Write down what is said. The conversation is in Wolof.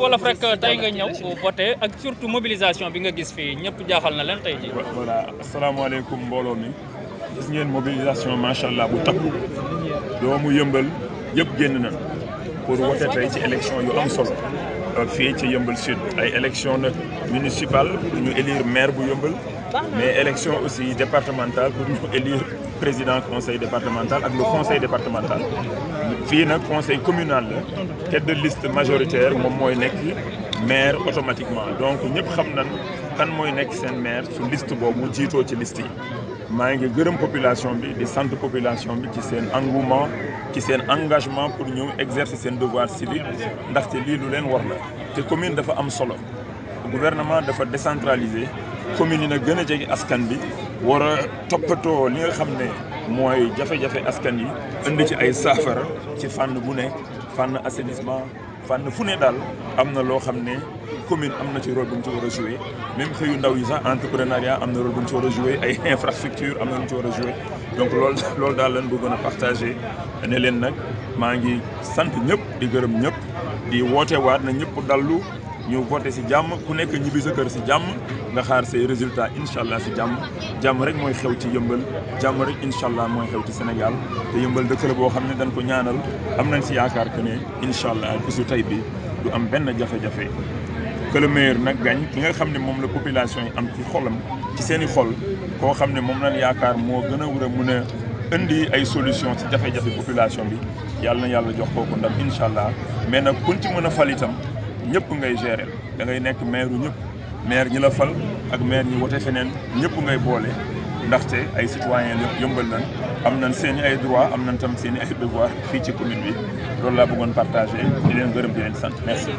wolof rek tey nga ñëw voté ak surtout mobilisation bi nga gis fii ñëpp jaaxal na leen tey ji. voilà asalaamaaleykum mbooloo mi gis ngeen mobilisation macha allah bu takku doomu yëmbal yëpp génn na pour voté tey ci élection yu am solo fii ci yëmbal sud ay élection nag municipale pour ñu élire maire bu yëmbal mais élection aussi départementale pour ñu élire président conseil départemental ak le conseil départemental fii nag conseil communal la tête de liste majoritaire moom mooy nekk maire automatiquement donc ñëpp xam nañ kan mooy nekk seen maire su liste boobu jiitoo ci liste yi maa ngi gërëm population bi di sant population bi ci seen engouement ci seen engagement pour ñëw exercer seen devoir civique ndaxte lii lu leen war la te commune dafa am solo gouvernement dafa décentraliser commune yi nag gën a jege askan bi war a toppatoo li nga xam ne mooy jafe-jafe askan yi indi ci ay saafara ci fànn bu ne fànn assainissement fànn fu ne daal am na loo xam ne commune am na ci rôle bu ñu ci war a jouer même xëyu ndaw yi sax entrepreneuriat am na rôle bu ñu ci war a jouer ay infrastructure am na lu ñu ci war a jouer donc loolu daal lañ bëggoon a partager ne leen nag maa ngi sant ñëpp di gërëm ñëpp di woote waat na ñëpp dallu ñu voté si jàmm ku nekk ñibbi sa kër si jàmm nga xaar say résultats incha allah si jàmm rek mooy xew ci yëmbal jàmm rek incha allah mooy xew ci Sénégal te yëmbal dëkk la boo xam ne dañ ko ñaanal am nañ si yaakaar que ne incha allah bisu tey bi du am benn jafe-jafe que le meilleur nag gañ ki nga xam ne moom la population yi am ci xolam ci seen i xol koo xam ne moom lañ yaakaar moo gën a war a mën a indi ay solution ci jafe-jafe population bi yàlla na yàlla jox kooku ndam incha allah mais nag kuñ ci mën a fal itam ñëpp ngay gérer da ngay nekk maire u ñëpp maire ñi la fal ak maire ñi wote feneen ñëpp ngay boole ndaxte ay citoyen yëmbal nañ am nañ seen i ay droit am nañ tam seen i ay devoir fii ci commune bi loolu laa bëggoon partagé di leen gërëm di leen sant merci